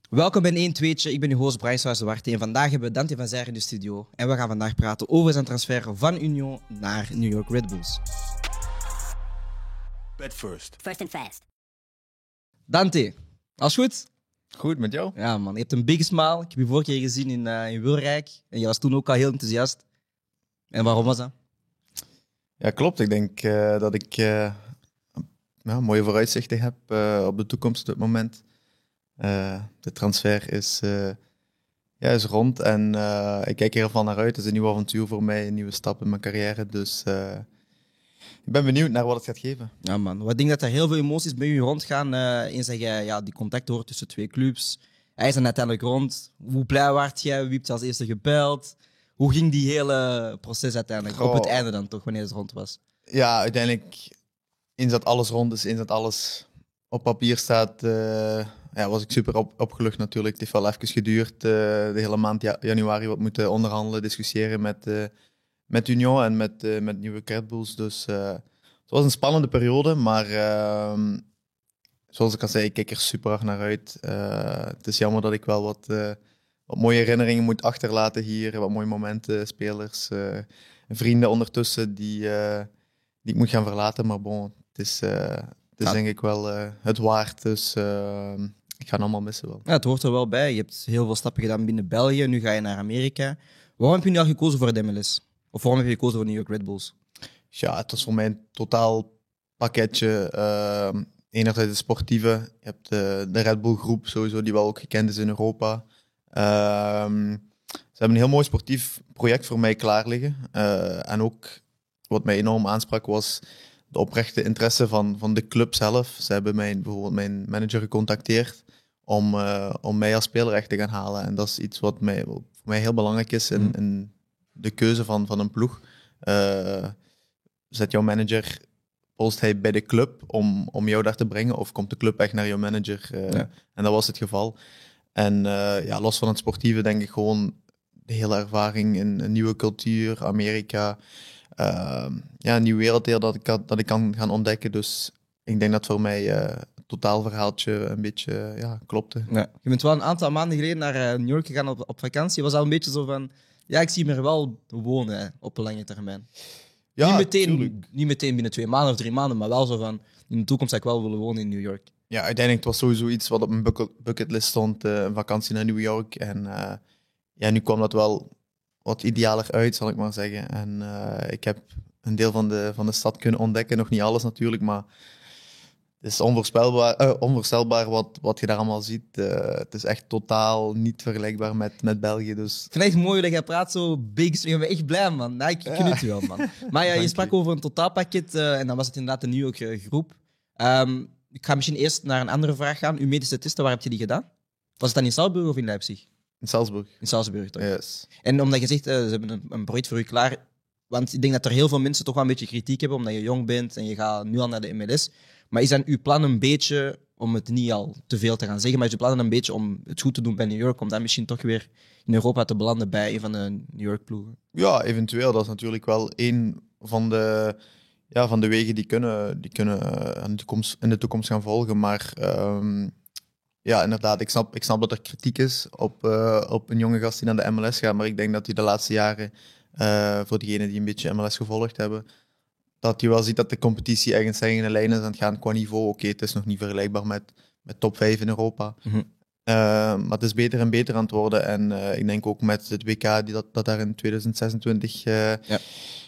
Welkom bij 1 2'tje. Ik ben uw host Brian Zwarte en vandaag hebben we Dante van Zijr in de studio. En we gaan vandaag praten over zijn transfer van Union naar New York Red Bulls. Bet first. First and fast. Dante, alles goed? Goed, met jou? Ja man, je hebt een big smile. Ik heb je vorige keer gezien in Wilrijk. En je was toen ook al heel enthousiast. En waarom was dat? Ja, klopt. Ik denk dat ik mooie vooruitzichten heb op de toekomst op dit moment. De transfer is rond en ik kijk er heel van naar uit. Het is een nieuw avontuur voor mij, een nieuwe stap in mijn carrière. Dus ik ben benieuwd naar wat het gaat geven. Ja man, ik denk dat er heel veel emoties bij u rondgaan. Eens dat je die contact hoort tussen twee clubs. Hij is dan uiteindelijk rond. Hoe blij werd jij? Wie hebt je als eerste gebeld? Hoe ging die hele proces uiteindelijk? Op het einde dan toch, wanneer het rond was? Ja, uiteindelijk, eens dat alles rond is, eens dat alles op papier staat, was ik super opgelucht natuurlijk. Het heeft wel even geduurd, de hele maand januari, wat moeten onderhandelen, discussiëren met Union en met nieuwe Red Bulls. Dus het was een spannende periode, maar zoals ik al zei, ik kijk er super hard naar uit. Het is jammer dat ik wel wat mooie herinneringen moet achterlaten hier, wat mooie momenten, spelers, vrienden ondertussen die ik moet gaan verlaten. Maar bon, het is denk ik wel het waard, dus ik ga het allemaal missen wel. Ja, het hoort er wel bij. Je hebt heel veel stappen gedaan binnen België, nu ga je naar Amerika. Waarom heb je nu al gekozen voor de MLS? Of waarom heb je gekozen voor New York Red Bulls? Ja, het was voor mij een totaal pakketje. Enerzijds de sportieve. Je hebt de Red Bull groep sowieso, die wel ook gekend is in Europa. Ze hebben een heel mooi sportief project voor mij klaar liggen. En ook wat mij enorm aansprak was de oprechte interesse van de club zelf. Ze hebben bijvoorbeeld mijn manager gecontacteerd om mij als speler echt te gaan halen. En dat is iets wat voor mij heel belangrijk is in de keuze van een ploeg. Zet jouw manager, post hij bij de club om jou daar te brengen, of komt de club echt naar jouw manager? En dat was het geval. En los van het sportieve denk ik gewoon de hele ervaring in een nieuwe cultuur, Amerika. Een nieuw werelddeel dat ik kan gaan ontdekken. Dus ik denk dat voor mij het totaalverhaaltje een beetje klopte. Ja. Je bent wel een aantal maanden geleden naar New York gegaan op vakantie. Was dat een beetje zo van, ja, ik zie me er wel wonen op een lange termijn. Ja, niet meteen binnen 2 maanden of 3 maanden, maar wel zo van, in de toekomst zou ik wel willen wonen in New York. Ja, uiteindelijk was sowieso iets wat op mijn bucketlist stond, een vakantie naar New York. En nu kwam dat wel wat idealer uit, zal ik maar zeggen. En ik heb een deel van de stad kunnen ontdekken. Nog niet alles natuurlijk, maar het is onvoorstelbaar wat je daar allemaal ziet. Het is echt totaal niet vergelijkbaar met België. Dus. Ik vind het echt mooi dat jij praat zo big. Ik ben echt blij, man. Nee, ik geniet je wel, man. Maar ja, je sprak over een totaalpakket en dan was het inderdaad een New York groep. Ik ga misschien eerst naar een andere vraag gaan. Uw medische testen, waar heb je die gedaan? Was het dan in Salzburg of in Leipzig? In Salzburg. In Salzburg, toch? Yes. En omdat je zegt, ze hebben een project voor u klaar. Want ik denk dat er heel veel mensen toch wel een beetje kritiek hebben, omdat je jong bent en je gaat nu al naar de MLS. Maar is dan uw plan een beetje, om het niet al te veel te gaan zeggen, maar is uw plan een beetje om het goed te doen bij New York, om dan misschien toch weer in Europa te belanden bij een van de New York ploegen? Ja, eventueel. Dat is natuurlijk wel één van de wegen die kunnen in de toekomst gaan volgen. Maar inderdaad, ik snap dat er kritiek is op een jonge gast die naar de MLS gaat. Maar ik denk dat hij de laatste jaren, voor diegenen die een beetje MLS gevolgd hebben, dat je wel ziet dat de competitie eigenlijk in stijgende lijnen is aan het gaan qua niveau. Oké, het is nog niet vergelijkbaar met top 5 in Europa. Mm-hmm. Maar het is beter en beter aan het worden. En ik denk ook met het WK dat daar in 2026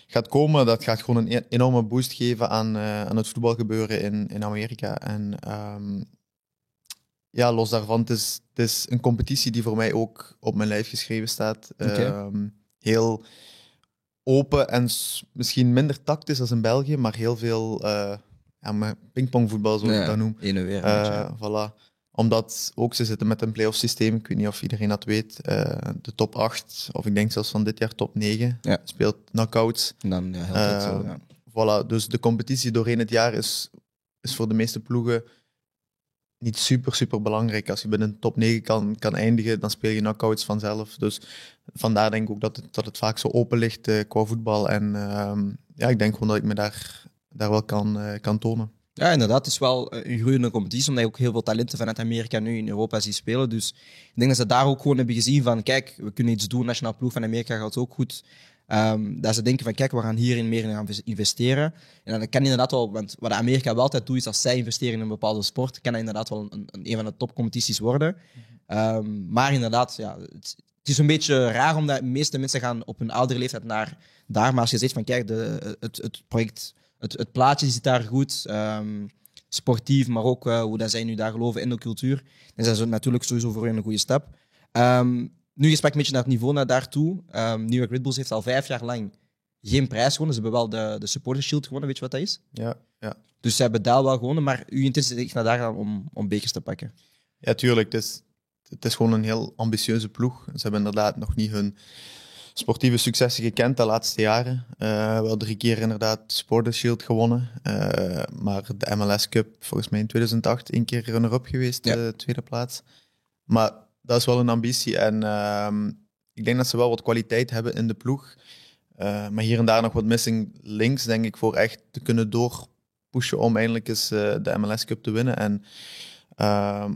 gaat komen, dat gaat gewoon een enorme boost geven aan het voetbalgebeuren in Amerika. En los daarvan, het is een competitie die voor mij ook op mijn lijf geschreven staat. Okay. Heel open en misschien minder tactisch als in België, maar heel veel pingpongvoetbal, zoals ik dat noem. Heen en weer. Voilà. Omdat ook ze zitten met een play-off systeem, ik weet niet of iedereen dat weet, de top 8, of ik denk zelfs van dit jaar top 9, speelt knockouts. En dan heel goed zo, ja. Voilà, dus de competitie doorheen het jaar is voor de meeste ploegen niet super belangrijk. Als je binnen de top 9 kan eindigen, dan speel je knockouts vanzelf. Dus vandaar denk ik ook dat het vaak zo open ligt qua voetbal. En ik denk gewoon dat ik me daar wel kan tonen. Ja, inderdaad. Het is wel een groeiende competitie, omdat je ook heel veel talenten vanuit Amerika nu in Europa ziet spelen. Dus ik denk dat ze daar ook gewoon hebben gezien van, kijk, we kunnen iets doen. Nationaal ploeg van Amerika gaat ook goed. Dat ze denken van, kijk, we gaan hierin meer in gaan investeren. En dat kan inderdaad wel, want wat Amerika wel altijd doet, is als zij investeren in een bepaalde sport, kan dat inderdaad wel een van de topcompetities worden. Maar inderdaad, ja, het is een beetje raar, omdat de meeste mensen gaan op hun oudere leeftijd naar daar. Maar als je zegt van, kijk, het project... Het plaatje zit daar goed, sportief, maar ook hoe dat zij nu daar geloven in de cultuur. Dan zijn ze natuurlijk sowieso voor hen een goede stap. Nu, je sprak een beetje naar het niveau naar daartoe. New York Red Bulls heeft al 5 jaar lang geen prijs gewonnen. Ze hebben wel de Supporters Shield gewonnen, weet je wat dat is? Ja. Dus ze hebben daar wel gewonnen, maar uw intentie is echt naar daar gaan om bekers te pakken. Ja, tuurlijk. Het is gewoon een heel ambitieuze ploeg. Ze hebben inderdaad nog niet hun sportieve successen gekend de laatste jaren. Wel 3 keer inderdaad Supporters Shield gewonnen. Maar de MLS Cup, volgens mij in 2008, 1 keer runner-up geweest, Ja. tweede plaats. Maar dat is wel een ambitie. En ik denk dat ze wel wat kwaliteit hebben in de ploeg. Maar hier en daar nog wat missing links, denk ik, voor echt te kunnen doorpushen om eindelijk eens de MLS Cup te winnen. En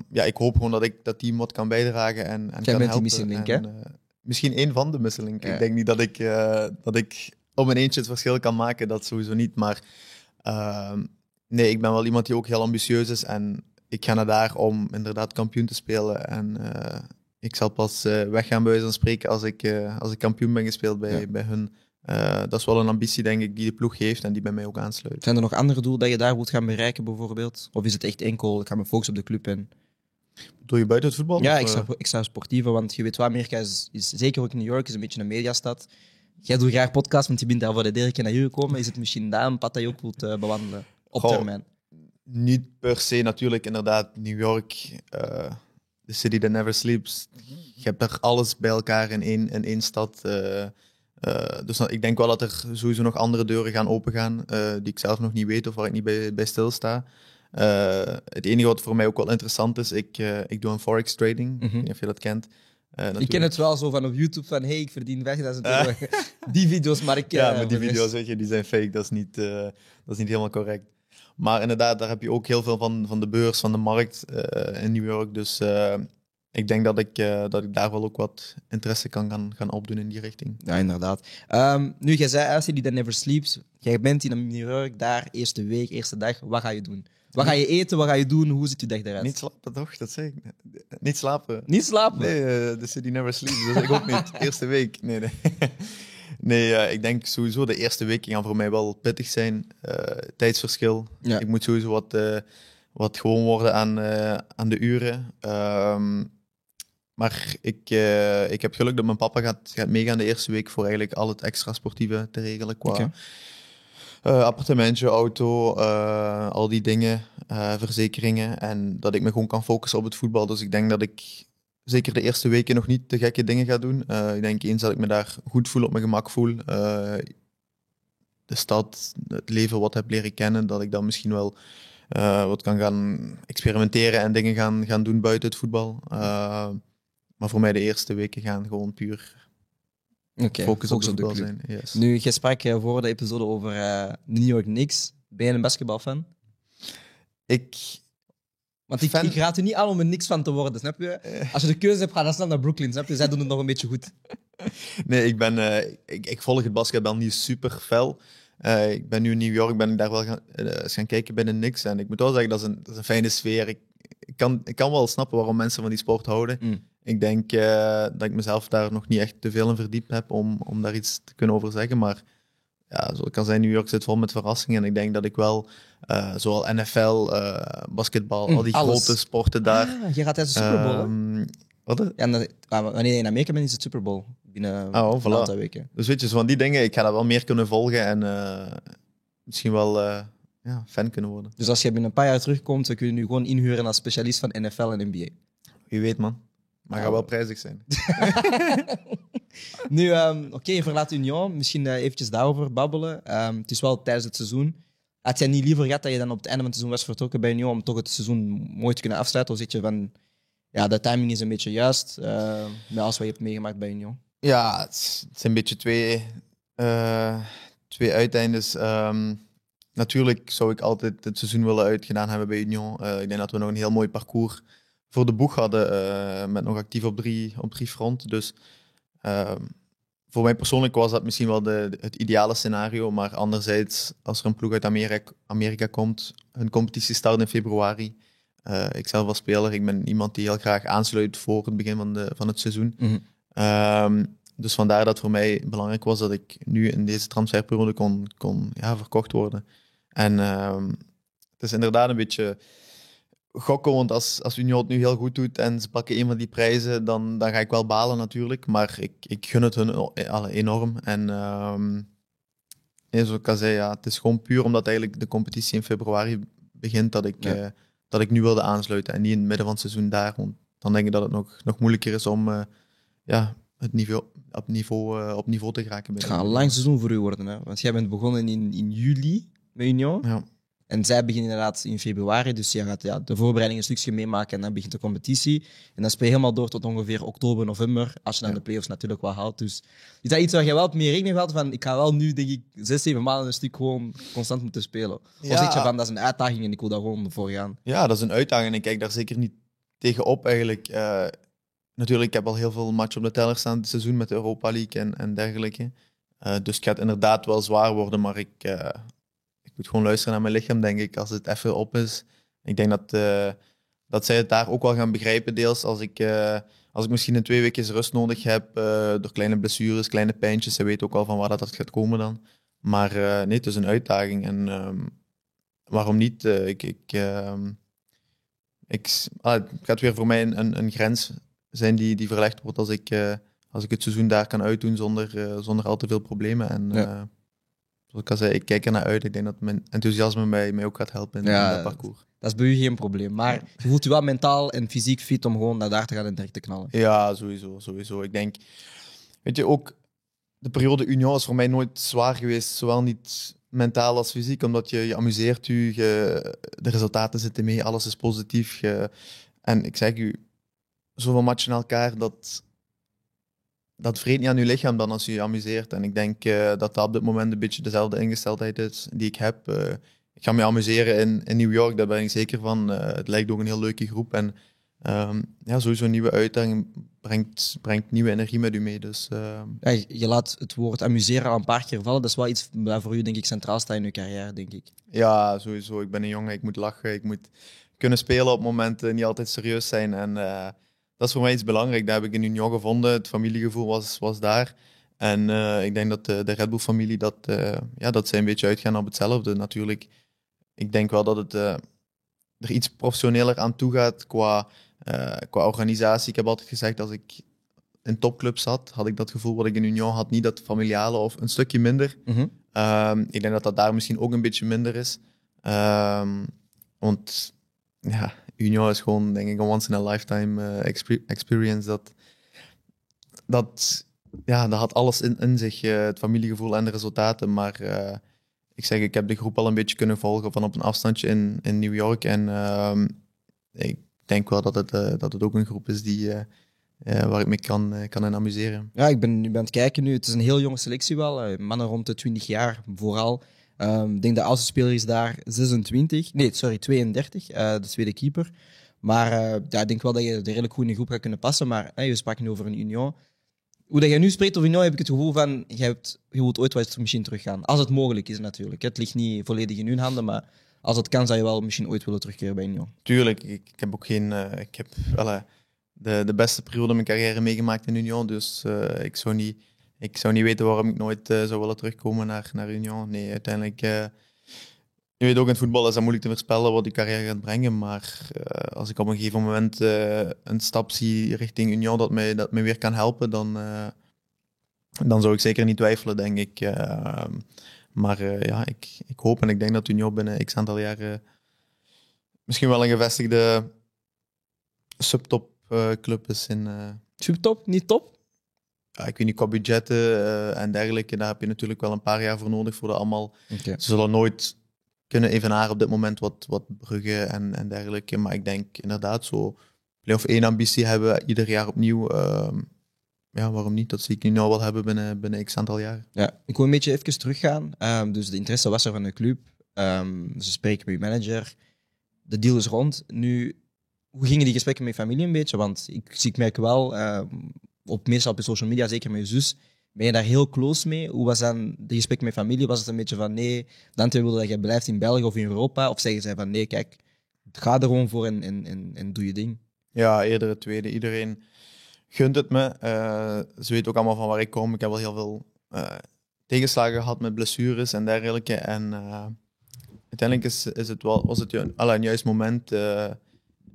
ja, ik hoop gewoon dat team wat kan bijdragen en kan Jij bent die helpen. missing link, En, hè? misschien één van de missing link. Ja. Ik denk niet dat ik om een eentje het verschil kan maken, dat sowieso niet. Maar nee, ik ben wel iemand die ook heel ambitieus is en ik ga naar daar om inderdaad kampioen te spelen. En ik zal pas weggaan bij wijze van spreken als ik kampioen ben gespeeld bij hun. Dat is wel een ambitie, denk ik, die de ploeg heeft en die bij mij ook aansluit. Zijn er nog andere doelen dat je daar wilt gaan bereiken, bijvoorbeeld? Of is het echt enkel, ik ga me focussen op de club en... Doe je buiten het voetbal? Ja, of, ik zou sportiever, want je weet wel, Amerika is zeker ook in New York, is een beetje een mediastad. Jij doet graag podcast, want je bent daar voor de derde keer naar hier gekomen. Is het misschien daar een pad dat je ook wilt bewandelen op Goh, termijn? Niet per se natuurlijk, inderdaad, New York, the city that never sleeps. Je hebt daar alles bij elkaar in één stad. Dus ik denk wel dat er sowieso nog andere deuren gaan opengaan, die ik zelf nog niet weet of waar ik niet bij stilsta. Het enige wat voor mij ook wel interessant is, ik doe een forex trading. Ik weet niet of je dat kent. Ik ken het wel zo van op YouTube, van hey, ik verdien 50.000 euro. Die video's, maar ik... Ja, maar die video's, weet je, die zijn fake. Dat is niet helemaal correct. Maar inderdaad, daar heb je ook heel veel van de beurs, van de markt in New York. Dus ik denk dat ik daar wel ook wat interesse kan gaan opdoen in die richting. Ja, inderdaad. Nu, jij zei, City that never sleeps. Jij bent in New York, daar, eerste week, eerste dag. Wat ga je doen? Wat ga je eten? Wat ga je doen? Hoe ziet je dag eruit? Niet slapen, toch? Dat zeg ik. Niet slapen. Niet slapen? Nee, the city never sleeps. Dus ik ook niet. Eerste week. Nee. Nee, ik denk sowieso de eerste weken gaan voor mij wel pittig zijn. Tijdsverschil. Ja. Ik moet sowieso wat gewoon worden aan de uren. Maar ik heb geluk dat mijn papa gaat meegaan de eerste week voor eigenlijk al het extra sportieve te regelen qua... Oké. Appartementje, auto, al die dingen, verzekeringen. En dat ik me gewoon kan focussen op het voetbal. Dus ik denk dat ik zeker de eerste weken nog niet te gekke dingen ga doen. Ik denk eens dat ik me daar goed voel, op mijn gemak voel. De stad, het leven wat heb leren kennen, dat ik dan misschien wel wat kan gaan experimenteren en dingen gaan doen buiten het voetbal. Maar voor mij de eerste weken gaan gewoon puur focus op de voetbal zijn. Yes. Nu, je sprak voor de episode over de New York Knicks. Ben je een basketbalfan? Want ik raad er niet aan om er niks van te worden, snap je? Als je de keuze hebt, ga dan snel naar Brooklyn, snap je? Zij doen het nog een beetje goed. Nee, ik volg het basketbal niet super fel. Ik ben nu in New York, ben ik daar wel gaan kijken bij de Knicks. En ik moet wel zeggen, dat is een fijne sfeer. Ik kan wel snappen waarom mensen van die sport houden. Ik denk dat ik mezelf daar nog niet echt te veel in verdiept heb om daar iets te kunnen over zeggen. Maar ja, zoals ik al zei, New York zit vol met verrassingen. En ik denk dat ik wel, zowel NFL, basketbal, al die alles. grote sporten daar... Je gaat tijdens de Super Bowl, hè? Wat? Ja, wanneer je in Amerika bent, is het Super Bowl. Binnen een aantal weken. Dus weet je, zo van die dingen, ik ga dat wel meer kunnen volgen en misschien wel fan kunnen worden. Dus als je binnen een paar jaar terugkomt, dan kun je nu gewoon inhuren als specialist van NFL en NBA. Wie weet, man. Maar gaat wel prijzig zijn. Nu, oké, je verlaat Union. Misschien eventjes daarover babbelen. Het is wel tijdens het seizoen. Had jij niet liever gehad dat je dan op het einde van het seizoen was vertrokken bij Union om toch het seizoen mooi te kunnen afsluiten? Of zit je van, ja, de timing is een beetje juist met alles wat je hebt meegemaakt bij Union? Ja, het zijn een beetje twee uiteindes. Natuurlijk zou ik altijd het seizoen willen uitgedaan hebben bij Union. Ik denk dat we nog een heel mooi parcours voor de boeg hadden, met nog actief op drie fronten. Dus voor mij persoonlijk was dat misschien wel het ideale scenario. Maar anderzijds, als er een ploeg uit Amerika komt, hun competitie start in februari. Ik zelf als speler, ik ben iemand die heel graag aansluit voor het begin van het seizoen. Dus vandaar dat voor mij belangrijk was dat ik nu in deze transferperiode kon verkocht worden. En het is inderdaad een beetje gokken, want als Union het nu heel goed doet en ze pakken een van die prijzen, dan ga ik wel balen natuurlijk. Maar ik gun het hun alle enorm. En zoals ik al zei, ja, het is gewoon puur omdat eigenlijk de competitie in februari begint dat ik nu wilde aansluiten en niet in het midden van het seizoen daar. Want dan denk ik dat het nog moeilijker is om het niveau op niveau te geraken. Het gaat een lang seizoen voor u worden, hè? Want jij bent begonnen in juli met Union. Ja. En zij beginnen inderdaad in februari. Dus je gaat de voorbereiding een stukje meemaken en dan begint de competitie. En dan speel je helemaal door tot ongeveer oktober, november. Als je dan de play-offs natuurlijk wel haalt. Dus is dat iets waar je wel meer rekening mee had? Van, ik ga wel nu, denk ik, 6-7 maanden een stuk gewoon constant moeten spelen. Of zeg je van, dat is een uitdaging en ik wil daar gewoon voor gaan? Ja, dat is een uitdaging en ik kijk daar zeker niet tegenop eigenlijk. Natuurlijk, ik heb al heel veel matchen op de teller staan dit seizoen met de Europa League en dergelijke. Dus het gaat inderdaad wel zwaar worden, maar ik moet gewoon luisteren naar mijn lichaam, denk ik, als het even op is. Ik denk dat zij het daar ook wel gaan begrijpen, deels als ik misschien een 2 weken rust nodig heb, door kleine blessures, kleine pijntjes. Ze weten ook wel van waar dat gaat komen dan. Maar nee, het is een uitdaging en waarom niet? Het gaat weer voor mij een grens zijn die verlegd wordt als ik het seizoen daar kan uitdoen zonder al te veel problemen. En zoals ik al zei, ik kijk er naar uit. Ik denk dat mijn enthousiasme mij ook gaat helpen in dat parcours. Dat is bij u geen probleem. Maar je voelt je wel mentaal en fysiek fit om gewoon naar daar te gaan en direct te knallen. Ja, sowieso. Ik denk, weet je, ook de periode Union is voor mij nooit zwaar geweest. Zowel niet mentaal als fysiek, omdat je amuseert de resultaten zitten mee, alles is positief. En ik zeg u, zoveel matchen aan elkaar, dat vreet niet aan je lichaam dan als je je amuseert. En ik denk dat op dit moment een beetje dezelfde ingesteldheid is die ik heb. Ik ga me amuseren in New York, daar ben ik zeker van. Het lijkt ook een heel leuke groep. En sowieso een nieuwe uitdaging brengt nieuwe energie met u mee. Dus, je laat het woord amuseren al een paar keer vallen. Dat is wel iets dat voor u, denk ik, centraal staat in uw carrière, denk ik. Ja, sowieso. Ik ben een jongen, ik moet lachen. Ik moet kunnen spelen op momenten, niet altijd serieus zijn. En dat is voor mij iets belangrijk. Dat heb ik in Union gevonden. Het familiegevoel was daar. En ik denk dat de Red Bull-familie, dat zij een beetje uitgaan op hetzelfde. Natuurlijk, ik denk wel dat het er iets professioneler aan toe gaat qua organisatie. Ik heb altijd gezegd, als ik in topclub zat, had ik dat gevoel wat ik in Union had. Niet dat familiale of een stukje minder. Ik denk dat daar misschien ook een beetje minder is. Want ja, Union is gewoon, denk ik, een once-in-a-lifetime experience. Dat had alles in zich, het familiegevoel en de resultaten. Maar ik heb de groep al een beetje kunnen volgen van op een afstandje in New York. En ik denk wel dat het ook een groep is waar ik me kan in amuseren. Ja, ik ben nu aan het kijken nu. Het is een heel jonge selectie wel. Mannen rond de 20 jaar vooral. Ik denk de oudste speler is daar 32, de tweede keeper. Maar ik denk wel dat je er redelijk goed in de groep gaat kunnen passen. Maar je sprak nu over een Union. Hoe dat je nu spreekt over Union, heb ik het gevoel van je wilt ooit wel eens misschien teruggaan. Als het mogelijk is natuurlijk. Het ligt niet volledig in hun handen, maar als het kan, zou je wel misschien ooit willen terugkeren bij Union. Tuurlijk, ik heb ook geen... ik heb de beste periode in mijn carrière meegemaakt in Union, dus ik zou niet weten waarom ik nooit zou willen terugkomen naar Union. Nee, uiteindelijk... je weet ook, in het voetbal is dat moeilijk te voorspellen wat die carrière gaat brengen, maar als ik op een gegeven moment een stap zie richting Union dat mij weer kan helpen, dan zou ik zeker niet twijfelen, denk ik. Maar ik hoop en ik denk dat Union binnen x aantal jaren misschien wel een gevestigde subtop club is. Subtop? Niet top? Ja, ik weet niet, qua budgetten en dergelijke, daar heb je natuurlijk wel een paar jaar voor nodig voor dat allemaal. Okay. Ze zullen nooit kunnen evenaren op dit moment wat Brugge en dergelijke. Maar ik denk inderdaad zo play-off 1 ambitie hebben ieder jaar opnieuw. Waarom niet? Dat zie ik nu wel hebben binnen x aantal jaar. Ja, ik wil een beetje even teruggaan. Dus de interesse was er van de club. Ze spreken met je manager. De deal is rond. Nu, hoe gingen die gesprekken met je familie een beetje? Want ik merk wel, meestal op je social media, zeker met je zus, ben je daar heel close mee? Hoe was dan de gesprekken met familie? Was het een beetje van nee, Dante wilde dat je blijft in België of in Europa? Of zeggen zij van nee, kijk, ga er gewoon voor en doe je ding? Ja, eerder het tweede. Iedereen gunt het me. Ze weten ook allemaal van waar ik kom. Ik heb wel heel veel tegenslagen gehad met blessures en dergelijke. En uiteindelijk was het een juist moment.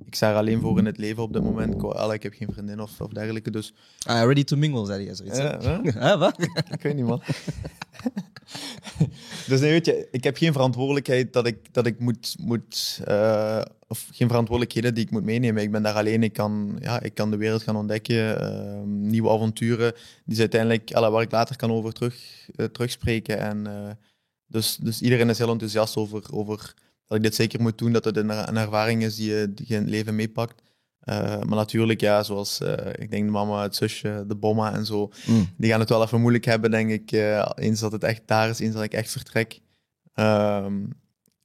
Ik sta er alleen voor in het leven op dit moment. Ik heb geen vriendin of dergelijke. Dus... ready to mingle, zei hij zoiets. Wat? Ik weet niet, man. Dus nee, weet je, ik heb geen verantwoordelijkheid dat ik moet of geen verantwoordelijkheden die ik moet meenemen. Ik ben daar alleen. Ik kan de wereld gaan ontdekken. Nieuwe avonturen. Die is uiteindelijk, waar ik later kan over terugspreken. En, dus iedereen is heel enthousiast over dat ik dit zeker moet doen. Dat het een ervaring is die je in het leven meepakt. Maar natuurlijk, ja, zoals ik denk de mama, het zusje, de bomma en zo, die gaan het wel even moeilijk hebben, denk ik. Eens dat het echt daar is, eens dat ik echt vertrek.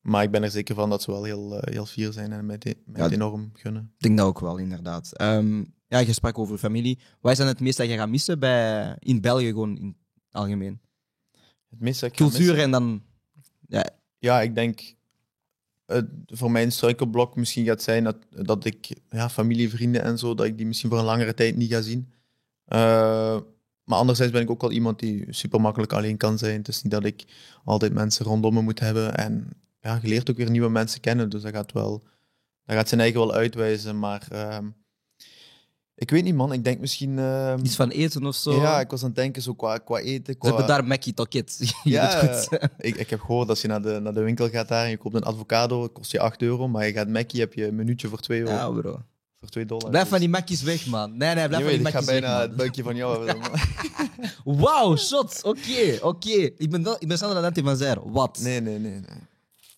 Maar ik ben er zeker van dat ze wel heel fier zijn en mij het enorm gunnen. Ik denk dat ook wel, inderdaad. Je sprak over familie. Wat is dan het meest dat je gaat missen in België, gewoon in het algemeen? Het meest dat ik cultuur missen? En dan... Ja, ik denk... voor mij een struikelblok misschien gaat zijn dat ik familie, vrienden en zo, dat ik die misschien voor een langere tijd niet ga zien. Maar anderzijds ben ik ook wel iemand die super makkelijk alleen kan zijn. Het is niet dat ik altijd mensen rondom me moet hebben. En ja, je leert ook weer nieuwe mensen kennen, dus dat gaat zijn eigen wel uitwijzen. Maar ik weet niet, man. Ik denk misschien... iets van eten of zo? Ja, ik was aan het denken zo qua eten. Ze hebben daar Mackie Toket. Ja, ik heb gehoord als je naar de winkel gaat daar en je koopt een avocado, kost je €8. Maar je gaat Mackie, heb je een minuutje voor €2. Ja, bro. Voor $2. Blijf van die Mackies weg, man. Nee, blijf van die Mackies weg, ik ga bijna het buikje van jou hebben. Wauw, shots. Oké. Ik ben sneller dan Dante van Zijr. Wat? Nee.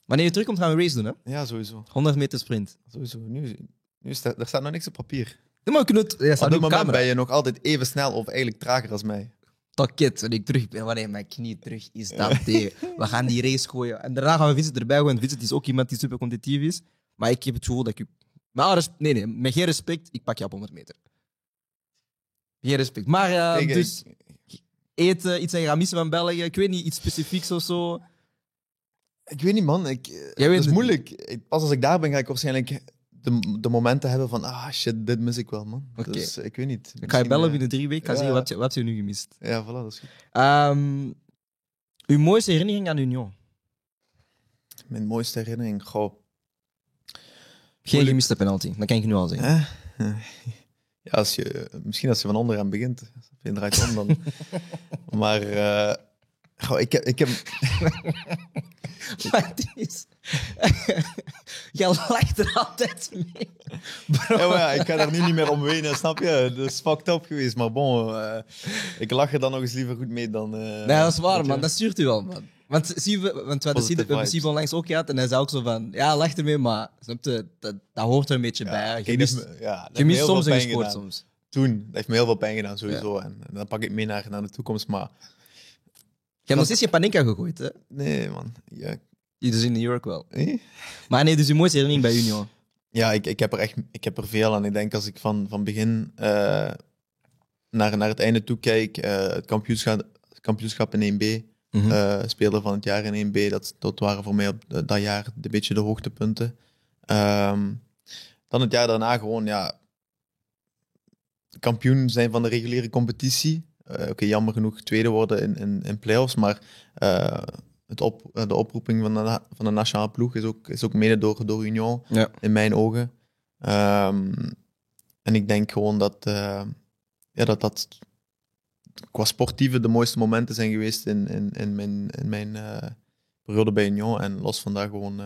Wanneer je terugkomt, gaan we een race doen, hè? Ja, sowieso. 100 meter sprint. Sowieso. Nu er staat nog niks op papier. Nee, maar we kunnen het... Op dit moment ben je nog altijd even snel of eigenlijk trager als mij. Toket, wanneer ik terug ben, wanneer mijn knie terug is, Dante. We gaan die race gooien. En daarna gaan we Vincent erbij gooien. Vincent is ook iemand die super competitief is. Maar ik heb het gevoel dat ik... Nee, met geen respect, ik pak je op 100 meter. Geen respect. Maar Kijk, dus... Eten, iets dat je gaat missen van België. Ik weet niet, iets specifieks of zo. Ik weet niet, man. Het is moeilijk. Pas als ik daar ben, ga ik waarschijnlijk de momenten hebben van shit, dit mis ik wel, man. Okay. Dus ik weet niet. Ik ga je bellen binnen 3 weken. Ga zeggen, wat heb je nu gemist? Ja, voilà, dat is goed. Uw mooiste herinnering aan Union? Mijn mooiste herinnering? Goh. Geen gemiste penalty, dat kan ik nu al zeggen. Ja, misschien als je van onderaan begint. Als je draait om dan. Maar ik heb... Maar het is... Jij lacht er altijd mee. Ja, ik ga daar nu niet meer om wenen, snap je? Dat is fucked up geweest, maar bon, ik lach er dan nog eens liever goed mee dan... nee, dat is waar, man. Dat stuurt u wel, man. Want we hebben Sivo langs ook gehad en hij zei ook zo van... Ja, lach ermee, maar snap je, dat hoort er een beetje bij. Je mist soms en je scoort soms. Toen, dat heeft me heel veel pijn gedaan, sowieso. Ja. En dan pak ik mee naar de toekomst, maar... Je hebt nog steeds je Panenka gegooid, hè? Nee, man. Ja. Dus in New York wel. Nee? Maar nee, dus je mooiste herinnering bij Union? Ja, ik heb er veel aan. Ik denk als ik van begin naar het einde toe kijk, het kampioenschap in 1B, speler van het jaar in 1B, dat waren voor mij op dat jaar een beetje de hoogtepunten. Dan het jaar daarna gewoon, kampioen zijn van de reguliere competitie. Oké, jammer genoeg tweede worden in play-offs, maar de oproeping van de nationale ploeg is ook mede door Union, in mijn ogen. En ik denk gewoon dat qua sportieve de mooiste momenten zijn geweest in mijn periode bij Union. En los van daar gewoon,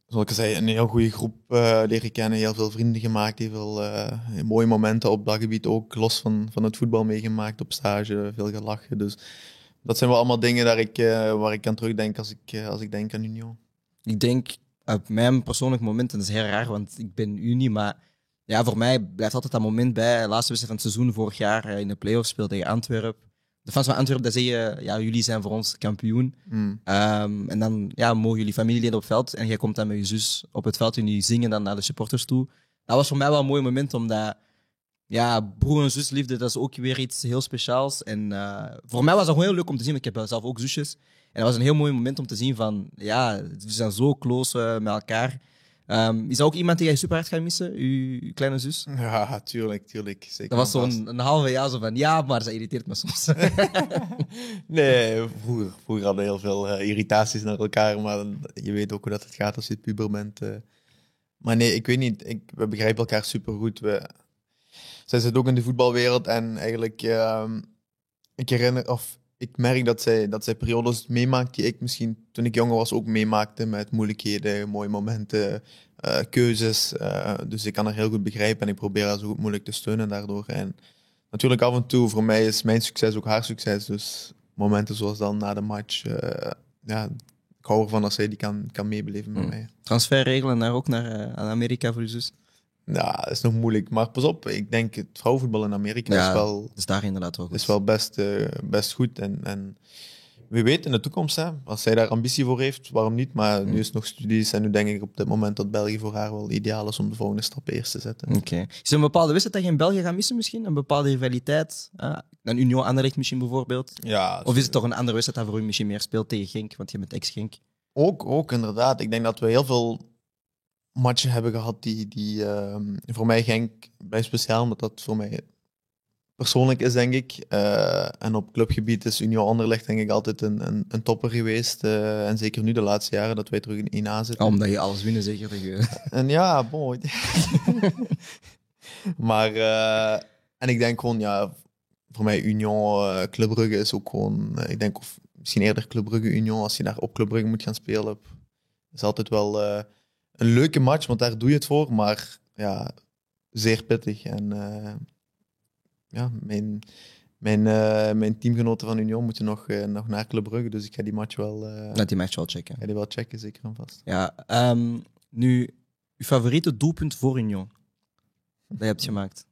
zoals ik zei, een heel goede groep leren kennen, heel veel vrienden gemaakt, heel veel mooie momenten op dat gebied ook, los van het voetbal meegemaakt, op stage, veel gelachen. Dus dat zijn wel allemaal dingen waar ik aan terugdenk als ik denk aan Union. Ik denk, op mijn persoonlijk moment, en dat is heel raar, want ik ben Unie, maar ja, voor mij blijft altijd dat moment bij, laatste wedstrijd van het seizoen vorig jaar in de play-offs speelde tegen Antwerpen. de fans van Antwerpen dat zeggen, ja, jullie zijn voor ons kampioen. Mm. En dan mogen jullie familieleden op het veld en jij komt dan met je zus op het veld en jullie zingen dan naar de supporters toe. Dat was voor mij wel een mooi moment, omdat broer- en zusliefde, dat is ook weer iets heel speciaals. En voor mij was dat gewoon heel leuk om te zien, want ik heb zelf ook zusjes. En dat was een heel mooi moment om te zien van, ja, we zijn zo close met elkaar. Is dat ook iemand die jij super hard gaat missen, uw kleine zus? Ja, tuurlijk. Zeker. Dat was zo'n een halve jaar zo van, ja, maar ze irriteert me soms. Nee, vroeger hadden we heel veel irritaties naar elkaar, maar je weet ook hoe dat het gaat als je puber bent. Maar nee, ik weet niet. We begrijpen elkaar supergoed. Zij zit ook in de voetbalwereld en eigenlijk, ik merk dat zij periodes meemaakt die ik misschien toen ik jonger was ook meemaakte, met moeilijkheden, mooie momenten, keuzes. Dus ik kan haar heel goed begrijpen en ik probeer haar zo goed mogelijk te steunen daardoor. En natuurlijk af en toe, voor mij is mijn succes ook haar succes. Dus momenten zoals dan na de match, ik hou ervan als zij die kan meebeleven met mij. Transferregelen naar Amerika voor je zus? Ja, dat is nog moeilijk. Maar pas op, ik denk het vrouwenvoetbal in Amerika is wel... is daar inderdaad wel goed. Is wel best goed. En wie weet in de toekomst, hè, als zij daar ambitie voor heeft, waarom niet? Maar nu is het nog studies en nu denk ik op dit moment dat België voor haar wel ideaal is om de volgende stap eerst te zetten. Oké. Is er een bepaalde wedstrijd dat je in België gaat missen misschien? Een bepaalde rivaliteit? Een Union Anderlecht misschien bijvoorbeeld? Ja, Of is het toch een andere wedstrijd dat voor u misschien meer speelt tegen Genk? Want je bent ex-Genk. ook inderdaad. Ik denk dat we heel veel matchen hebben gehad die voor mij Genk blijft speciaal, omdat dat voor mij persoonlijk is, denk ik. En op clubgebied is Union Anderlecht denk ik altijd een topper geweest. En zeker nu de laatste jaren dat wij terug in 1A zitten. Omdat je alles winnen, zeker tegen. En ja, bon. Maar, en ik denk gewoon, ja, voor mij Union, Club Brugge is ook gewoon, ik denk, of misschien eerder Club Brugge Union, als je daar op Club Brugge moet gaan spelen, is altijd wel een leuke match, want daar doe je het voor, maar ja, zeer pittig. En ja, mijn teamgenoten van Union moeten nog naar Club Brugge, dus ik ga die match wel... Die match wel checken. Ga die wel checken, zeker en vast. Ja, nu, uw favoriete doelpunt voor Union dat je hebt gemaakt?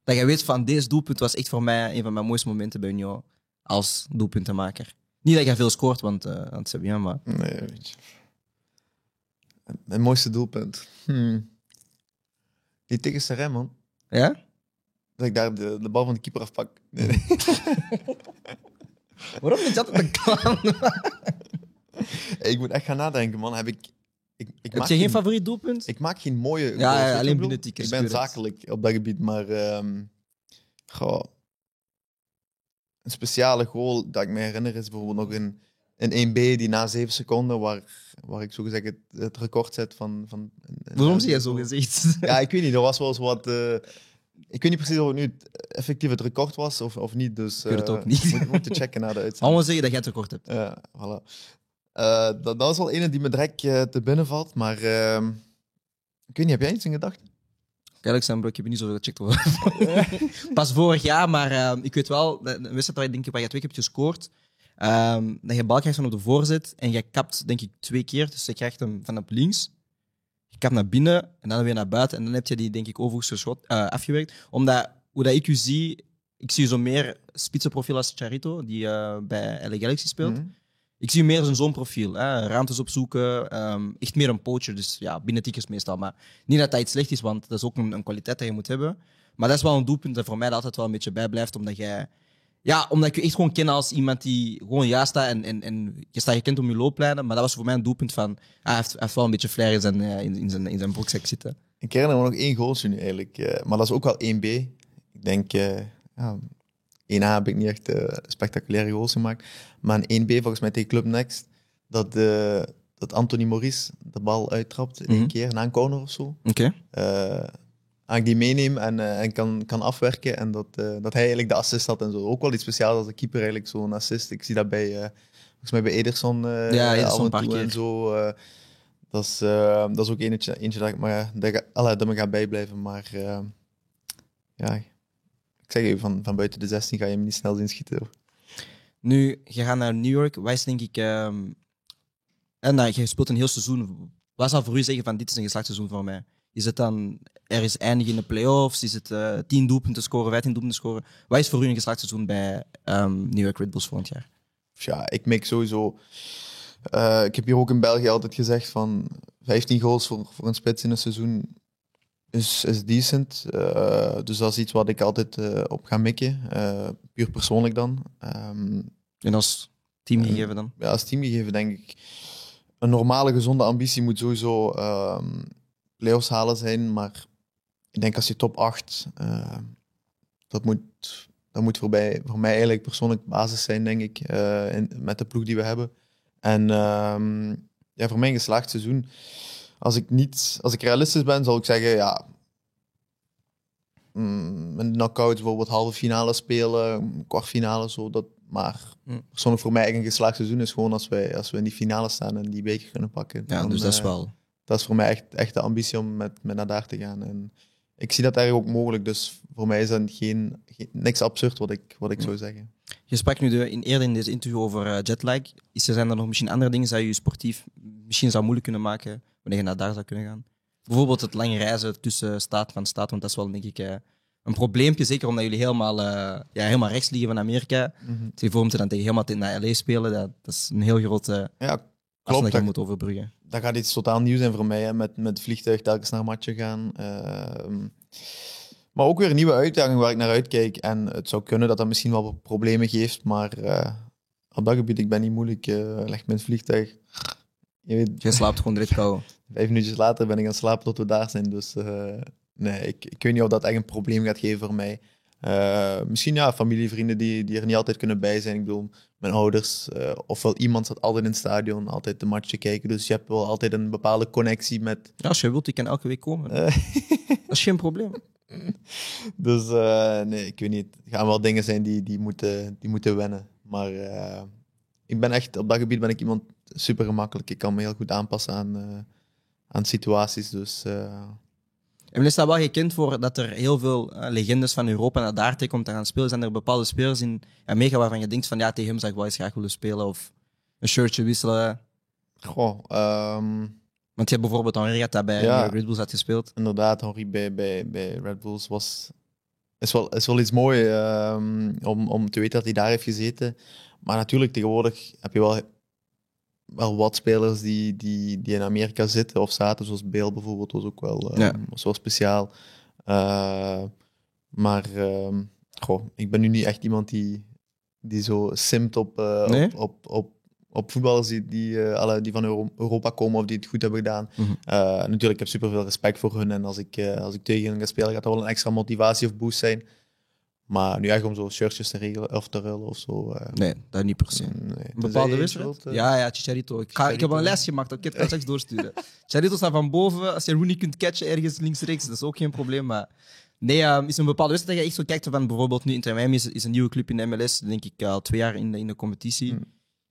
Dat je weet van, deze doelpunt was echt voor mij een van mijn mooiste momenten bij Union als doelpuntenmaker. Niet dat je veel scoort, want het is bien, maar... Nee, weet je. Mijn mooiste doelpunt. Die tegen Serem, man. Ja? Dat ik daar de bal van de keeper afpak. Nee. Waarom niet altijd een clown? Ik moet echt gaan nadenken, man. Heb je geen favoriet doelpunt? Ik maak geen mooie goals. Ja, alleen binnen die Ik ben zakelijk op dat gebied, maar een speciale goal dat ik me herinner is bijvoorbeeld nog een 1B die na 7 seconden, waar ik zogezegd het record zet van Waarom zie je zo gezegd? Ja, ik weet niet. Er was wel eens wat... ik weet niet precies of het nu effectief het record was of niet. Dus, ik weet het ook niet. We moeten checken naar de uitzending. Allemaal zeggen dat jij het record hebt. Ja, voilà. Dat is wel ene die me direct te binnen valt. Maar ik weet niet, heb jij iets in gedachten? Kijk, zijn bro, ik heb niet zoveel gecheckt hoor. Pas vorig jaar, maar ik weet wel, een wedstrijd waar je, denk ik, waar je 2 keer hebt gescoord, dat je bal krijgt van op de voorzet en je kapt, denk ik, 2 keer. Dus je krijgt hem van op links. Je kapt naar binnen en dan weer naar buiten. En dan heb je die, denk ik, overigens afgewerkt. Omdat, hoe dat ik u zie, ik zie u zo meer spitsenprofiel als Charito, die bij LA Galaxy speelt. Mm-hmm. Ik zie u meer als zo'n profiel. Ruimtes opzoeken, echt meer een poacher. Dus ja, binnen tickers meestal. Maar niet dat dat iets slecht is, want dat is ook een kwaliteit dat je moet hebben. Maar dat is wel een doelpunt dat voor mij altijd wel een beetje bijblijft, omdat ik je echt gewoon ken als iemand die gewoon juist staat en je staat gekend om je looplijnen. Maar dat was voor mij een doelpunt van, hij heeft wel een beetje flair in zijn broekzak zitten. Ik herinner me nog 1 goaltje nu eigenlijk. Maar dat is ook wel 1B. Ik denk, 1A heb ik niet echt spectaculaire goals gemaakt. Maar een 1B volgens mij tegen Club Next, dat Anthony Maurice de bal uittrapt in 1 keer, na een corner of zo. Oké. Ik die meeneem en kan afwerken. En dat hij eigenlijk de assist had en zo. Ook wel iets speciaals als de keeper eigenlijk zo'n assist. Ik zie dat volgens mij bij Ederson, Ederson een paar keer. en zo. Dat is ook eentje dat ik dat me gaat bijblijven. Maar ja, ik zeg je, van buiten de 16 ga je hem niet snel zien schieten. Hoor. Nu, je gaat naar New York. Wat is denk ik... je speelt een heel seizoen. Wat zou voor u zeggen van dit is een geslaagd seizoen voor mij? Is het dan ergens eindigen in de play-offs? Is het 10 doelpunten scoren, 15 doelpunten scoren? Wat is voor u een geslaagd seizoen bij New York Red Bulls volgend jaar? Ja, ik mik sowieso... ik heb hier ook in België altijd gezegd van 15 goals voor een spits in een seizoen is decent. Dus dat is iets wat ik altijd op ga mikken. Puur persoonlijk dan. En als team gegeven dan? Ja, als team gegeven denk ik... Een normale, gezonde ambitie moet sowieso play-offs halen zijn. Maar ik denk als je top 8... dat moet voor mij eigenlijk persoonlijk basis zijn, denk ik. Met de ploeg die we hebben. En voor mij een geslaagd seizoen. Als ik realistisch ben, zal ik zeggen, ja... Een knockout bijvoorbeeld halve finale spelen, kwartfinale, zo. Maar persoonlijk voor mij eigenlijk een geslaagd seizoen is gewoon als we in die finale staan en die beker kunnen pakken. Ja, dan, dus dat is wel... Dat is voor mij echt de ambitie om met naar daar te gaan. En ik zie dat eigenlijk ook mogelijk, dus voor mij is dat niks absurd wat ik zou zeggen. Je sprak nu eerder in deze interview over jetlag. Zijn er nog misschien andere dingen dat je sportief misschien zou moeilijk kunnen maken wanneer je naar daar zou kunnen gaan? Bijvoorbeeld het lange reizen tussen staat van staat, want dat is wel, denk ik, een probleempje. Zeker omdat jullie helemaal rechts liggen van Amerika. Stel voor om te dan helemaal naar LA spelen. Dat is een heel grote afstand dat je moet overbruggen. Dat gaat iets totaal nieuws zijn voor mij, hè, met het vliegtuig telkens naar matchen gaan. Maar ook weer een nieuwe uitdaging waar ik naar uitkijk. En het zou kunnen dat dat misschien wel problemen geeft, maar op dat gebied, ik ben niet moeilijk. Leg me in het vliegtuig. Je slaapt gewoon direct gauw. 5 minuutjes later ben ik aan het slapen tot we daar zijn. Dus nee, ik weet niet of dat echt een probleem gaat geven voor mij. Misschien familie, vrienden die er niet altijd kunnen bij zijn. Ik bedoel, mijn ouders, ofwel iemand zat altijd in het stadion, altijd de match te kijken. Dus je hebt wel altijd een bepaalde connectie met... Ja, als je wilt, je kan elke week komen. Dat is geen probleem. Dus nee, ik weet niet. Het gaan wel dingen zijn die moeten wennen. Maar ik ben echt, op dat gebied ben ik iemand super gemakkelijk. Ik kan me heel goed aanpassen aan situaties. Dus... En is dat wel gekend voor dat er heel veel legendes van Europa naar daar tegen komt te gaan spelen? Zijn er bepaalde spelers in Amerika waarvan je denkt van ja, tegen hem zou ik wel eens graag willen spelen of een shirtje wisselen? Goh, want je hebt bijvoorbeeld Henry dat bij Red Bulls had gespeeld. Inderdaad, Henry bij Red Bulls is wel iets moois om te weten dat hij daar heeft gezeten. Maar natuurlijk, tegenwoordig heb je wel wat spelers die in Amerika zitten of zaten, zoals Bale bijvoorbeeld, was ook wel speciaal. Maar ik ben nu niet echt iemand die zo simt op voetballers die van Europa komen of die het goed hebben gedaan. Natuurlijk, ik heb superveel respect voor hun en als ik tegen hen ga spelen, gaat dat wel een extra motivatie of boost zijn. Maar nu echt om zo shirtjes te regelen of te ruilen of zo. Nee, dat niet per se. Nee. Een bepaalde wedstrijd? Ja, Chicharito. Ik heb een lijstje gemaakt, ik kan het straks doorsturen. Chicharito staat van boven. Als je Rooney kunt catchen ergens links-rechts, dat is ook geen probleem. Maar nee, is een bepaalde wedstrijd dat je echt zo kijkt van bijvoorbeeld nu Inter Miami is een nieuwe club in de MLS, denk ik al 2 jaar in de competitie.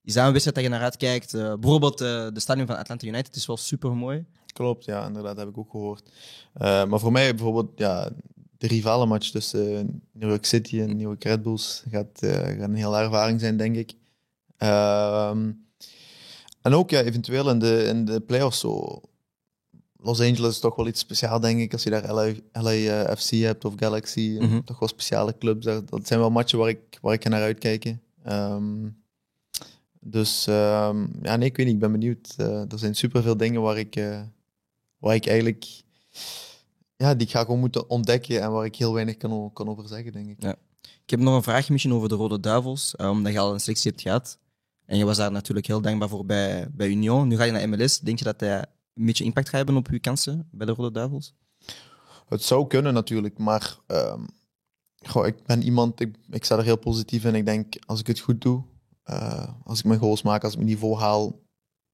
Is dat een wedstrijd dat je naar uitkijkt? Bijvoorbeeld de stadion van Atlanta United is wel super mooi. Klopt, ja, inderdaad, heb ik ook gehoord. Maar voor mij bijvoorbeeld, de rivalenmatch tussen New York City en New York Red Bulls gaat een hele ervaring zijn, denk ik. En ook eventueel in de playoffs zo. Los Angeles is toch wel iets speciaals, denk ik. Als je daar LA FC hebt of Galaxy, toch wel speciale clubs. Dat zijn wel matchen waar ik naar uitkijken. Dus nee, ik weet niet, ik ben benieuwd. Er zijn superveel dingen waar ik eigenlijk... Ja, die ga ik gewoon moeten ontdekken en waar ik heel weinig kan over zeggen, denk ik. Ja. Ik heb nog een vraagje misschien over de Rode Duivels, omdat je al een selectie hebt gehad. En je was daar natuurlijk heel dankbaar voor bij Union. Nu ga je naar MLS. Denk je dat hij een beetje impact gaat hebben op je kansen bij de Rode Duivels? Het zou kunnen natuurlijk, maar ik ben iemand, ik sta er heel positief in. Ik denk, als ik het goed doe, als ik mijn goals maak, als ik mijn niveau haal,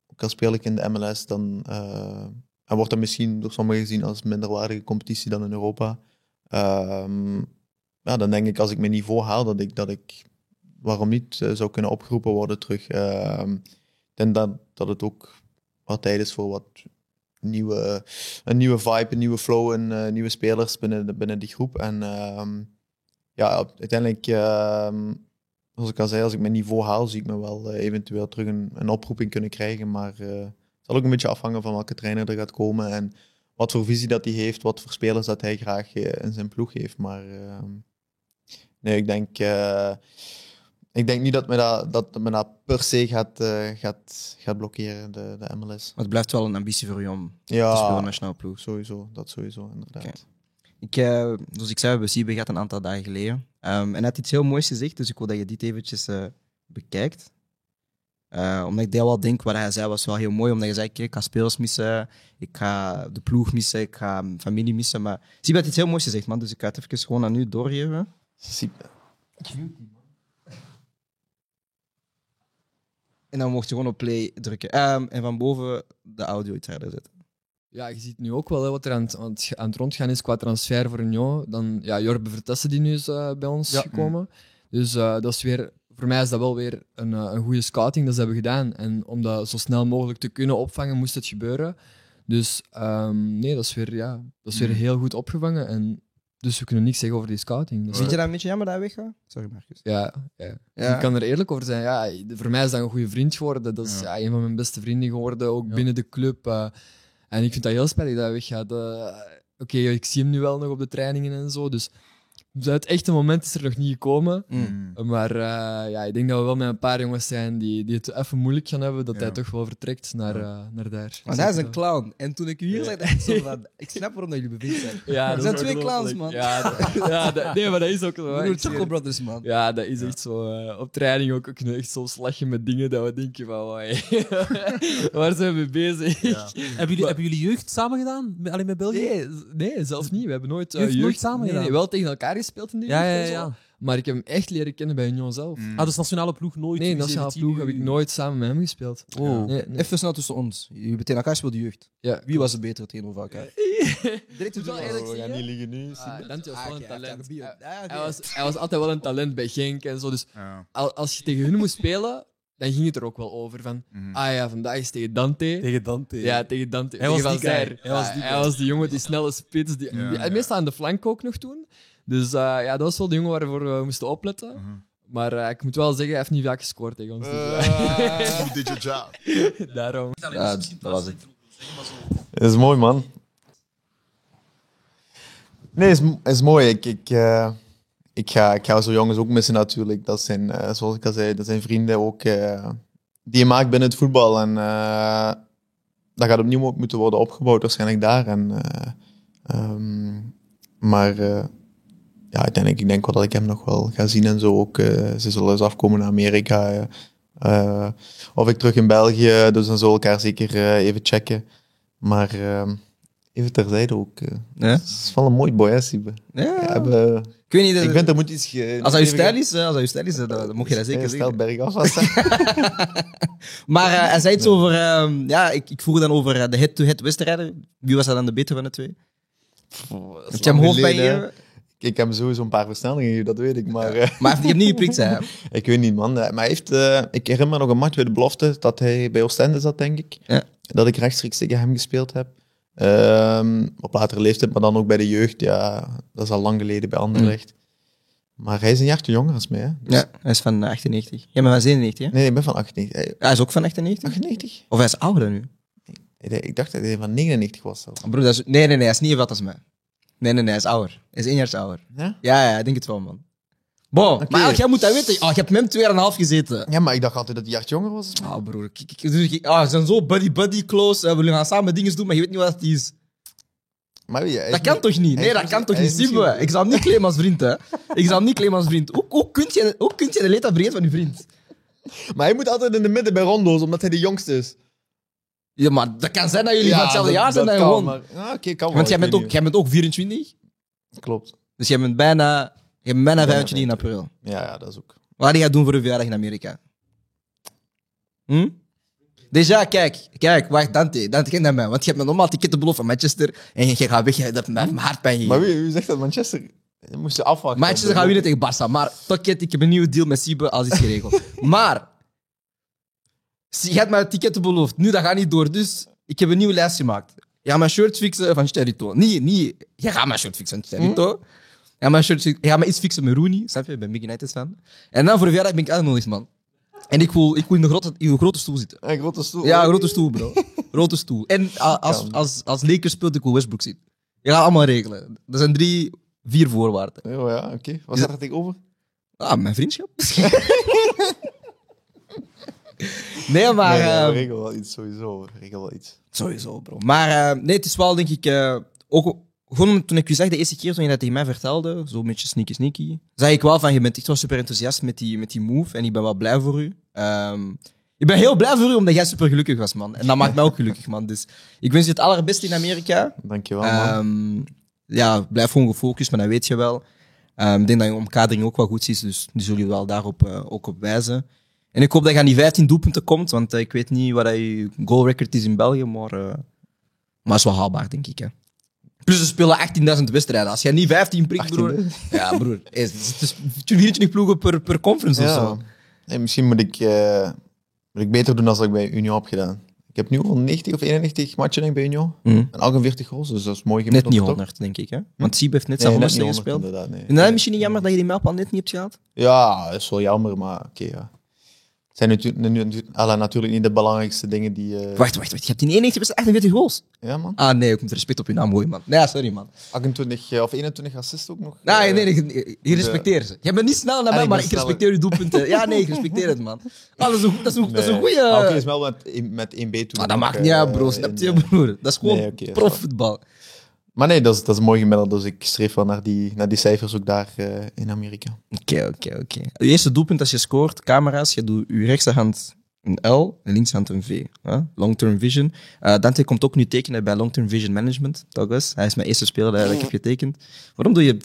ook al speel ik in de MLS, dan... En wordt dat misschien door sommigen gezien als minderwaardige competitie dan in Europa. Dan denk ik, als ik mijn niveau haal, dat ik waarom niet, zou kunnen opgeroepen worden terug. Ik denk dat het ook wat tijd is voor wat een nieuwe vibe, een nieuwe flow en nieuwe spelers binnen die groep. En uiteindelijk, zoals ik al zei, als ik mijn niveau haal, zie ik me wel eventueel terug een oproeping kunnen krijgen. Maar... Het zal ook een beetje afhangen van welke trainer er gaat komen en wat voor visie dat hij heeft, wat voor spelers dat hij graag in zijn ploeg heeft. Maar nee, ik denk niet dat me dat per se gaat blokkeren, de MLS. Maar het blijft wel een ambitie voor u om te spelen in nationale ploeg. Sowieso, dat sowieso, inderdaad. Okay. Zoals ik zei, we hebben Siebe gehad een aantal dagen geleden. En hij had iets heel moois gezegd, dus ik wil dat je dit eventjes bekijkt. Omdat ik deel wel denk, wat hij zei was wel heel mooi. Omdat je zei, kijk, ik ga spelers missen, ik ga de ploeg missen, ik ga mijn familie missen. Maar Siebe had iets heel moois gezegd, man. Dus ik ga het even gewoon aan u doorgeven. Siebe. En dan mocht je gewoon op play drukken. En van boven de audio iets harder zetten. Ja, je ziet nu ook wel wat er aan het rondgaan is qua transfer voor Union. Dan Jorbe Vertessen die nu is bij ons gekomen. Dus dat is weer, voor mij is dat wel weer een goede scouting dat ze hebben gedaan. En om dat zo snel mogelijk te kunnen opvangen, moest het gebeuren. Dus nee, dat is weer heel goed opgevangen. En dus we kunnen niks zeggen over die scouting. Vind je dat een beetje jammer dat hij weggaat? Sorry, Marcus. Ja. Ik kan er eerlijk over zijn. Ja, voor mij is dat een goede vriend geworden. Dat is een van mijn beste vrienden geworden, ook binnen de club. En ik vind dat heel spijtig dat hij weggaat. Oké, ik zie hem nu wel nog op de trainingen en zo. Dus het echte moment is er nog niet gekomen. Maar ik denk dat we wel met een paar jongens zijn die het even moeilijk gaan hebben. Dat hij toch wel vertrekt naar daar. Want hij is een clown. En toen ik u hier zag, dacht ik zo van... Ik snap waarom dat jullie bevriend zijn. Ja, er zijn twee clowns, man. Nee, maar dat is ook zo. Broer, Choco Brothers, man. Ja, dat is echt zo. Op training ook echt zo slagje met dingen dat we denken van... waar zijn we mee bezig? Ja. Hebben jullie jeugd samen gedaan? Alleen met België? Nee, zelfs niet. We hebben nooit jeugd nooit samen gedaan? Nee, wel tegen elkaar gespeeld in de jeugd. Ja. Maar ik heb hem echt leren kennen bij Union zelf. Dus nationale ploeg nooit? Nee, nationale ploeg heb ik nooit samen met hem gespeeld. Oh. Nee. Even snel tussen ons. Jullie hebben tegen elkaar speelde jeugd. Ja. Wie was het beter tegenover elkaar? Direct Moet wel eerlijk We gaan zeggen. niet liegen nu. Dante was wel een talent. Hij Hij was altijd wel een talent bij Genk en zo. Dus als je tegen hun moest spelen, dan ging het er ook wel over. Van, vandaag is tegen Dante. Tegen Dante. Ja, tegen Dante. Hij was Tegen die Van guy. Zijr. Hij was die jongen, die snelle spits. Meestal aan de flank ook nog toen. Dus dat was wel de jongen waarvoor we moesten opletten. Maar ik moet wel zeggen, hij heeft niet vaak gescoord tegen ons. You did your job. Daarom. dat was het. Dat is mooi, man. Nee, is mooi. Ik ga zo'n jongens ook missen natuurlijk. Dat zijn, zoals ik al zei, dat zijn vrienden ook die je maakt binnen het voetbal. En dat gaat opnieuw ook moeten worden opgebouwd, waarschijnlijk daar. Maar uiteindelijk, ik denk wel dat ik hem nog wel ga zien en zo. Ook, ze zullen eens afkomen naar Amerika. Of ik terug in België, dus dan zullen we elkaar zeker even checken. Maar even terzijde ook. Het is wel een mooi boy, hè, Siebe. Ja. Ik weet niet, ik vind er moet iets... Als dat je stijl is, dan mocht je dat zeker zeggen. Bergaf was. Maar hij zei iets over... ik vroeg dan over de head-to-head wedstrijden. Wie was dat dan de betere van de twee? Heb je hem hoog bij je? Ik heb hem sowieso een paar versnellingen gegeven, dat weet ik. Maar hij heeft niet geprikt, zei hij. Ik weet niet, man. Maar hij heeft... ik herinner me nog een match bij de belofte, dat hij bij Oostende zat, denk ik. Ja. Dat ik rechtstreeks tegen hem gespeeld heb. Op latere leeftijd, maar dan ook bij de jeugd. Ja, dat is al lang geleden bij Anderlecht. Maar hij is een jaartje jonger als mij. Hè? Dus... Ja, hij is van 98. Jij bent van 97, hè? Nee, ik ben van 98. Hij is ook van 98? 98? Of hij is ouder nu? Ik dacht dat hij van 99 was. Zelf. Broer, dat is... Nee, hij is niet even wat als mij. Nee, hij is ouder. Hij is 1 jaar ouder. Ja? Ja, ik denk het wel, man. Bon, maar eigenlijk, jij moet dat weten. Je hebt met hem 2,5 gezeten. Ja, maar ik dacht altijd dat hij een jaartje jonger was. Broer. Ze zijn zo buddy close. We willen gaan samen dingen doen, maar je weet niet wat het is. Maar dat kan toch niet? Nee, dat kan toch niet. Simbe, ik zal hem niet claimen als vriend, hè. Ik zal hem niet claimen als vriend. Hoe kun je de leeftijd vergeten van je vriend? Maar hij moet altijd in de midden bij Rondo's, omdat hij de jongste is. Ja, maar dat kan zijn dat jullie van hetzelfde jaar zijn. Dat dan kan, gewoon. Maar... kan wel. Want jij bent ook 24? Klopt. Dus jij bent bijna 25 in april. Ja, dat is ook. Wat ga je doen voor een verjaardag in Amerika? Déjà, kijk, wacht, Dante, kijk naar mij. Want je hebt me normaal ticketten beloofd van Manchester en je gaat weg, dat heeft mijn hartpijn gegeven. Maar wie zegt dat Manchester? Je moest je afwachten. Manchester gaat winnen tegen Barça, maar Toket, ik heb een nieuwe deal met Siebe, alles is geregeld. Maar, je hebt mij ticketten beloofd, nu dat gaat niet door, dus ik heb een nieuwe lijst gemaakt. Je gaat mijn shirt fixen van Sterito. Niet, je gaat mijn shirt fixen van Sterito. Je gaat mij iets fixen met Rooney, snap je? Ik ben Big United fan. En dan voor de verjaardag ben ik uitgenodigd, man. En ik wil in de grote stoel zitten. Een grote stoel? Ja, een grote stoel, bro. rode stoel. En als Lakers speelt, ik wil Westbrook zien. Je gaat allemaal regelen. Er zijn 4 voorwaarden. Oh ja, oké. Wat staat er tegenover? Mijn vriendschap. Nee, maar... Nee, regel wel iets, sowieso. Regel wel iets. Sowieso, bro. Maar nee, het is wel, denk ik... ook gewoon toen ik je zag, de eerste keer toen je dat tegen mij vertelde, zo een beetje sneaky, zag ik wel van, je bent echt wel super enthousiast met die move. En ik ben wel blij voor u. Ik ben heel blij voor u, omdat jij super gelukkig was, man. En dat maakt mij ook gelukkig, man. Dus ik wens je het allerbeste in Amerika. Dankjewel, man. Ja, blijf gewoon gefocust, maar dat weet je wel. Ik denk dat je omkadering ook wel goed is, dus die zullen je wel daarop ook op wijzen. En ik hoop dat je aan die 15 doelpunten komt, want ik weet niet wat je goal record is in België, maar het is wel haalbaar, denk ik. Hè. Plus ze spelen 18.000 wedstrijden. Als jij niet 15 prikt, broer... Ja, broer. Het is 24 ploegen per conference of zo. Nee, misschien moet ik beter doen dan ik bij Union heb gedaan. Ik heb nu al 90 of 91 matchen denk ik, bij Union. En 48 goals, dus dat is mooi gemiddeld. Net niet 100, denk ik. Hè? Want Sieb heeft net zijn 100 gespeeld. Nee. En dan is misschien niet jammer dat je die mijlpaal net niet hebt gehad? Ja, dat is wel jammer, maar oké, ja. Het zijn natuurlijk niet de belangrijkste dingen die... Wacht. Je hebt in 91 48 goals? Ja, man. Ah, nee, ik moet respect op je naam gooien, man. Nee, sorry, man. 28 of 21 assists ook nog. Nee, je respecteert ze. Je bent niet snel naar mij, maar ik respecteer je doelpunten. Ja, nee, ik respecteer het, man. Dat is een goeie... Oké, is wel met 1B toen. Maar dat maakt niet uit, bro. Snap je, broer? Dat is gewoon profvoetbal. Maar nee, dat is mooi gemiddeld, dus ik streef wel naar die cijfers ook daar in Amerika. Oké. Je eerste doelpunt als je scoort, camera's, je doet je rechterhand een L en linkshand een V. Long-term vision. Dante komt ook nu tekenen bij Long-term vision management, Douglas. Hij is mijn eerste speler dat ik heb getekend. Waarom doe je...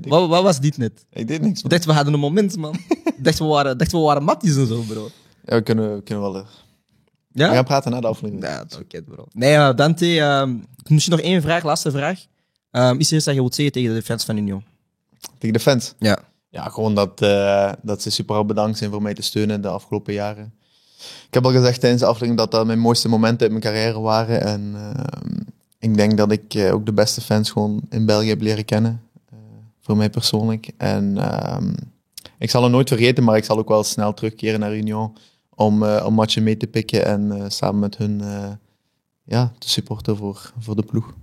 Wat was dit net? Ik deed niks, man. Ik dacht, we hadden een moment, man. Ik dacht, we waren matties en zo, bro. Ja, we kunnen wel... Ja? We gaan praten na de aflevering. Ja, dat is oké, bro. Nee, Dante, misschien nog één vraag, laatste vraag. Is er iets dat je wilt zeggen tegen de fans van Union? Tegen de fans? Ja. Ja, gewoon dat ze super bedankt zijn voor mij te steunen de afgelopen jaren. Ik heb al gezegd tijdens de aflevering dat mijn mooiste momenten in mijn carrière waren. En ik denk dat ik ook de beste fans gewoon in België heb leren kennen. Voor mij persoonlijk. En ik zal het nooit vergeten, maar ik zal ook wel snel terugkeren naar Union. Om matchen mee te pikken en samen met hun te supporten voor de ploeg.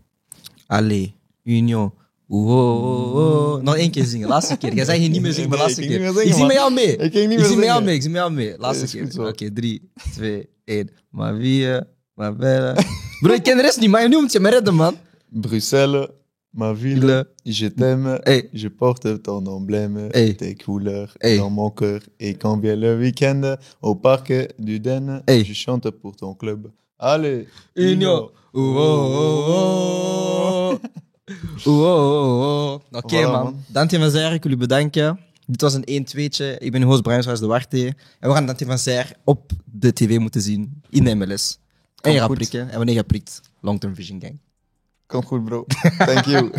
Allee, Union. Wow. Nog één keer zingen, laatste keer. Jij zei je niet meer zingen, de laatste keer. Ik zing met jou mee. Ik zing met jou mee. Laatste keer. Oké, 3, 2, 1. Ma vie, ma belle. Bro, ik ken de rest niet, maar nu moet je me redden, man. Bruxelles, ma ville, je t'aime, je porte ton emblème, tes couleurs dans mon cœur. Et quand vient le week-end, au parc du Den, je chante pour ton club. Allez, Union. Oké, man. Dante van Zijr, ik wil u bedanken. Dit was een 1-2'tje. Ik ben uw host Bruinshuis de Warte. En we gaan Dante van Zijr op de tv moeten zien in de MLS. En je gaat prikken. En wanneer je prikt, Long-Term Vision Gang. Komt goed, bro. Thank you.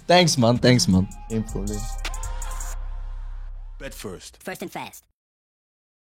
Thanks, man. Geen probleem. Bet first. First and fast.